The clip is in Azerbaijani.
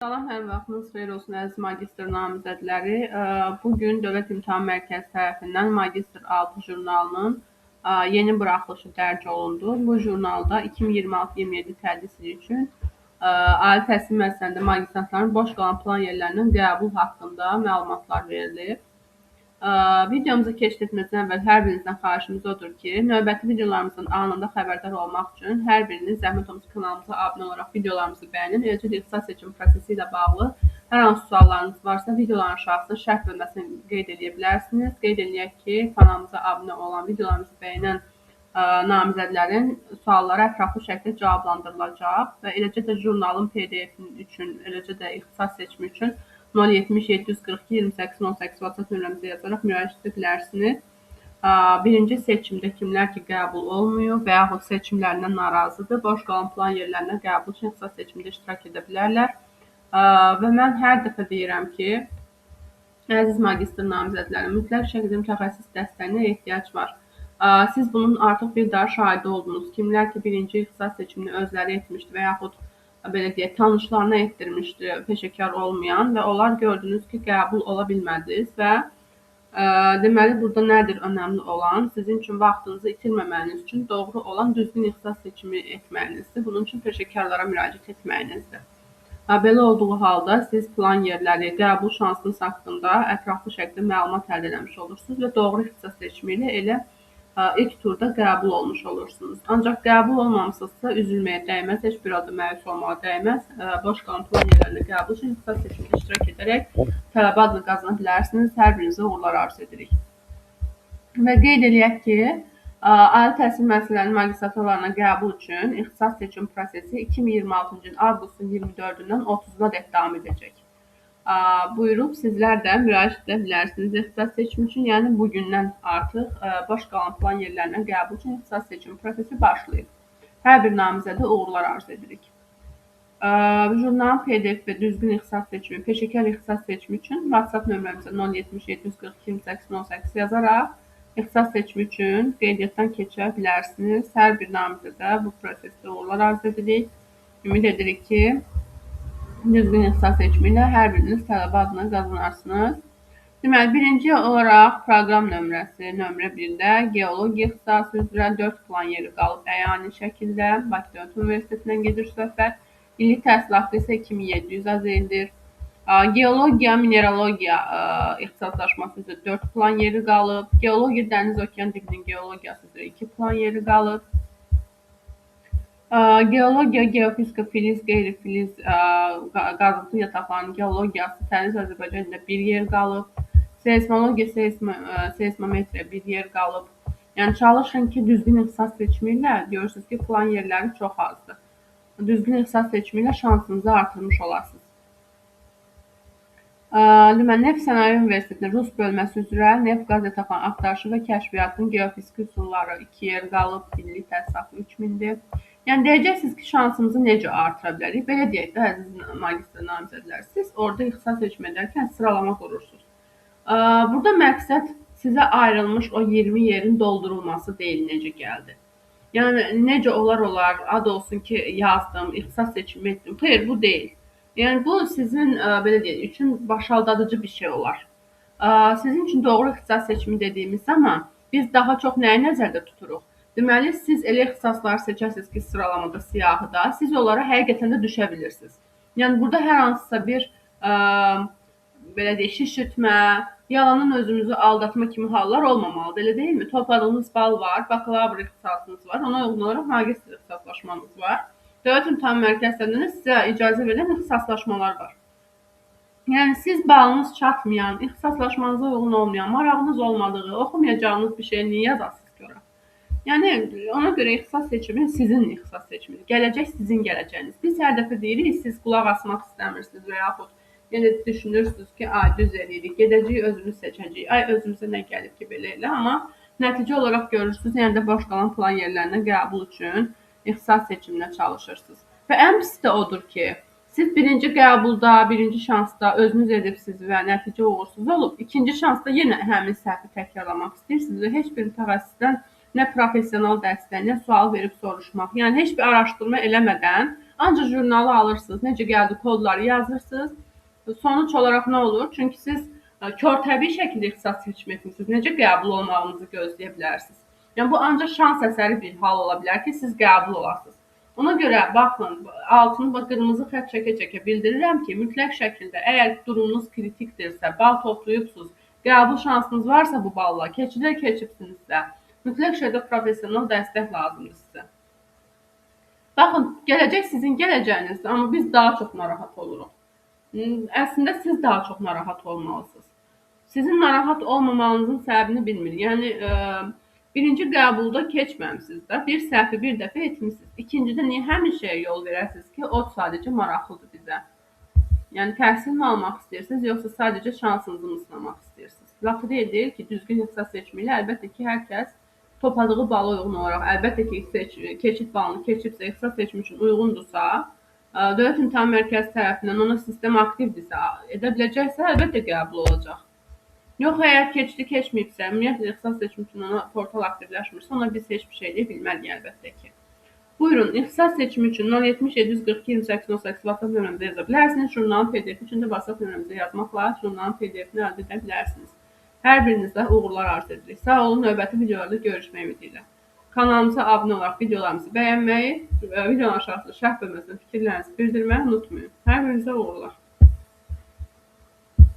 Salam, hər vaxtınız xeyir olsun əziz magistr namizədləri. Bugün Dövlət İmtahan Mərkəzi tərəfindən Magistr 6 jurnalının yeni buraxılışı dərc olundu. Bu jurnalda 2026-27 tədris ili üçün ali təhsil müəssisələrində magistrantların boş qalan plan yerlərinin qəbul haqqında məlumatlar verilir. Videomuza keçid etməzdən əvvəl hər birinizdən xahişimiz odur ki, növbəti videolarımızdan anında xəbərdar olmaq üçün hər biriniz zəhmət olmasa kanalımıza abunə olaraq videolarımızı bəyənin. Eləcə də ixtisas seçim prosesi ilə bağlı hər hansı suallarınız varsa videoların aşağısında şərh bölməsini qeyd edə bilərsiniz. Qeyd edək ki, kanalımıza abunə olan, videolarımızı bəyənən namizədlərin sualları ətraflı şəkildə cavablandırılacaq və eləcə də jurnalın PDF-in üçün, eləcə də ixtisas seçimi üçün 070 742 28 18 WhatsApp nömrəmizə yazaraq müraciət edə bilərsiniz. Birinci seçimdə kimlər ki qəbul olmuyor və yaxud seçimlərindən narazıdır, boş qalan plan yerlərinə qəbul üçün ixtisas seçimində iştirak edə bilərlər. Və mən hər dəfə deyirəm ki, əziz magistr namizədlərin mütləq şəkildə mütəxəssis dəstəyinə ehtiyac var. Siz bunun artıq bir daha şahidi oldunuz. Kimlər ki birinci ixtisas seçimini özləri etmişdi və yaxud belə deyək, tanışlarına etdirmişdi peşəkar olmayan və onlar gördünüz ki, qəbul ola bilmədiniz və deməli, burada nədir önəmli olan? Sizin üçün vaxtınızı itirməməyiniz üçün doğru olan düzgün ixtisas seçimi etməyinizdir. Bunun üçün peşəkarlara müraciət etməyinizdir. Belə olduğu halda siz plan yerləri, qəbul şansınız haqqında ətraflı şəkildə məlumat əldə etmiş olursunuz və doğru ixtisas seçimi ilə elə ilk turda qəbul olmuş olursunuz. Ancaq qəbul olmamısınızsa üzülməyə dəyməz, heç bir halda məyus olmağa dəyməz. Boş qalan plan yerlərində qəbul üçün ixtisas seçimində iştirak edərək tələbə adını qazana bilərsiniz. Hər birinizə uğurlar arzu edirik. Və qeyd edək ki, ali təhsil müəssisələrinin magistraturlarına qəbul üçün ixtisas seçim prosesi 2026-cı il avqustun 24-dən 30-na dək davam edəcək. Buyurub sizlər də müraciət edə bilərsiniz ixtisas seçimi üçün. Yəni bugündən artıq boş qalan plan yerlərinə qəbul üçün ixtisas seçimi prosesi başlayıb. Hər bir namizədə uğurlar arzu edirik. Jurnalın PDF və düzgün ixtisas seçimi, peşəkar ixtisas seçimi üçün WhatsApp nömrəmizə 070 742 28 18 yazaraq ixtisas seçimi üçün qeydiyyatdan keçə bilərsiniz. Hər bir namizədə bu prosesdə uğurlar arzu edirik. Ümid edirik ki, düzgün ixtisas seçimi ilə hər biriniz tələbə adını qazanarsınız. Deməli, birinci olaraq proqram nömrəsi, nömrə 1-də geologiya ixtisası üzrə 4 plan yeri qalıb əyani şəkildə. Bakı Dövlət Universitetindən gedir söhbət. İllik təhsil haqqı isə 2700 AZL-dir. Geologiya, mineralogiya ixtisaslaşması üzrə 4 plan yeri qalıb. Geologiya, dəniz okean dibinin geologiyası üzrə 2 plan yeri qalıb. Geologiya, geofizika, filiz, qeyri-filiz, qazıntı yataqlarının geologiyası Təniz Azərbaycanda bir yer qalıb. Seysmologiya, seysmometriya bir yer qalıb. Yəni çalışın ki, düzgün ixtisas seçimi ilə görürsünüz ki, plan yerləri çox azdır. Düzgün ixtisas seçimi ilə şansınızı artırmış olasınız. Neft Sənaye Universitetinin Rus bölməsi üzrə neft qaz yataqlarının axtarışı və kəşfiyyatının geofiziki üsulları 2 yer qalıb. İllik təhsil haqqı 3000-dir. Yəni deyəcəksiniz ki, şansımızı necə artıra bilərik? Belə deyək də, əziz magistr namizədlər, siz orada ixtisas seçim edərkən sıralama qurursunuz. Burada məqsəd sizə ayrılmış o 20 yerin doldurulması deyil, necə gəldi. Yəni necə olar, ad olsun ki, yazdım, ixtisas seçimi etdim. Xeyr, bu deyil. Yəni bu sizin belə deyək, üçün başaldadıcı bir şey olar. Sizin üçün doğru ixtisas seçimi dediyimiz zaman biz daha çox nəyi nəzərdə tuturuq? Deməli, siz elə ixtisasları seçəsiniz ki, sıralamada, siyahıda, siz onlara həqiqətən də düşə bilirsiniz. Yəni burada hər hansısa bir belə deyək, şişirtmə, yalanın özümüzü aldatma kimi hallar olmamalıdır, elə deyilmi? Topladığınız bal var, bakalavr ixtisasınız var, ona uyğun olaraq magistr ixtisaslaşmanız var. Dövlət İmtahan Mərkəzlərində sizə icazə verilən ixtisaslaşmalar var. Yəni siz balınız çatmayan, ixtisaslaşmanıza uyğun olmayan, marağınız olmadığı, oxumayacağınız bir şey niyə yazasınız ki ora? Yəni ona görə ixtisas seçimi sizin ixtisas seçimidir. Gələcək sizin gələcəyiniz. Biz hər dəfə deyirik, siz qulaq asmaq istəmirsiniz və yaxud yəni düşünürsünüz ki, ay düz eləyirik, gedəcəyik, özümüz seçəcəyik. Ay özümüzə nə gəlib ki, belə elə, amma nəticə olaraq görürsünüz, yəni də boş qalan plan yerlərinə qəbul üçün ixtisas seçiminə çalışırsınız. Və ən pisi də odur ki, siz birinci qəbulda, birinci şansda özünüz edibsiniz və nəticə uğursuz olub, ikinci şansda yenə həmin səhvi təkrarlamaq istəyirsiniz və heç bir mütəxəssisdən nə professional dəstək, nə sual verib soruşmaq, yəni heç bir araşdırma eləmədən Ancaq jurnalı alırsınız. Necə gəldi kodları yazırsınız. Sonuç olaraq nə olur? Çünki siz körtəbii şəkildə ixtisas seçimi etmisiniz. Necə qəbul olmağınızı gözləyə bilərsiniz? Yəni bu ancaq şans əsəri bir hal ola bilər ki, siz qəbul olasınız. Ona görə baxın, altını qırmızı xətt çəkə-çəkə bildirirəm ki, mütləq şəkildə əgər durumunuz kritikdirsə, bal toplayıbsınız, qəbul şansınız varsa bu balla, keçibsinizsə, mütləq şəkildə professional dəstək lazımdır sizə. Baxın, gələcək sizin gələcəyinizdir, amma biz daha çox narahat oluruq. Əslində siz daha çox narahat olmalısınız. Sizin narahat olmamanızın səbəbini bilmirik. Yəni birinci qəbulda keçməmisiniz də, bir səhvi bir dəfə etmisiniz. İkincidə niyə həmin şeyə yol verəsiniz ki, o sadəcə maraqlıdır bizə. Yəni təhsil mi almaq istəyirsiniz, yoxsa sadəcə şansınızı mı sınamaq istəyirsiniz? Lotereya deyil ki, düzgün ixtisas seçimi ilə əlbəttə ki, hər kəs topladığı bala uyğun olaraq, əlbəttə ki, keçid balını keçibsə, ixtisas seçimi üçün uyğundursa, Dövlət İmtahan Mərkəzi tərəfindən ona sistem aktivdirsə, edə biləcəksə, əlbəttə qəbul olacaq. Yox, əgər keçdi, keçməyibsə, ümumiyyətlə ixtisas seçimi üçün ona portal aktivləşmirsə, ona biz heç bir şey edə bilməliyik əlbəttə ki. Buyurun, ixtisas seçimi üçün 070 742 28 18 WhatsApp nömrəmizə yaza bilərsiniz. Jurnalın PDF üçün də WhatsApp nömrəmizə yazmaqla jurnalın PDF-ni əldə edə bilərsiniz. Hər birinizə uğurlar arzu edirik. Sağ olun, növbəti videolarda görüşmək ümidi ilə. Kanalımıza abunə olaraq videolarımızı bəyənməyi, videonun aşağısında şərh bölməsində fikirlərinizi bildirməyi unutmayın. Hər birinizə uğurlar.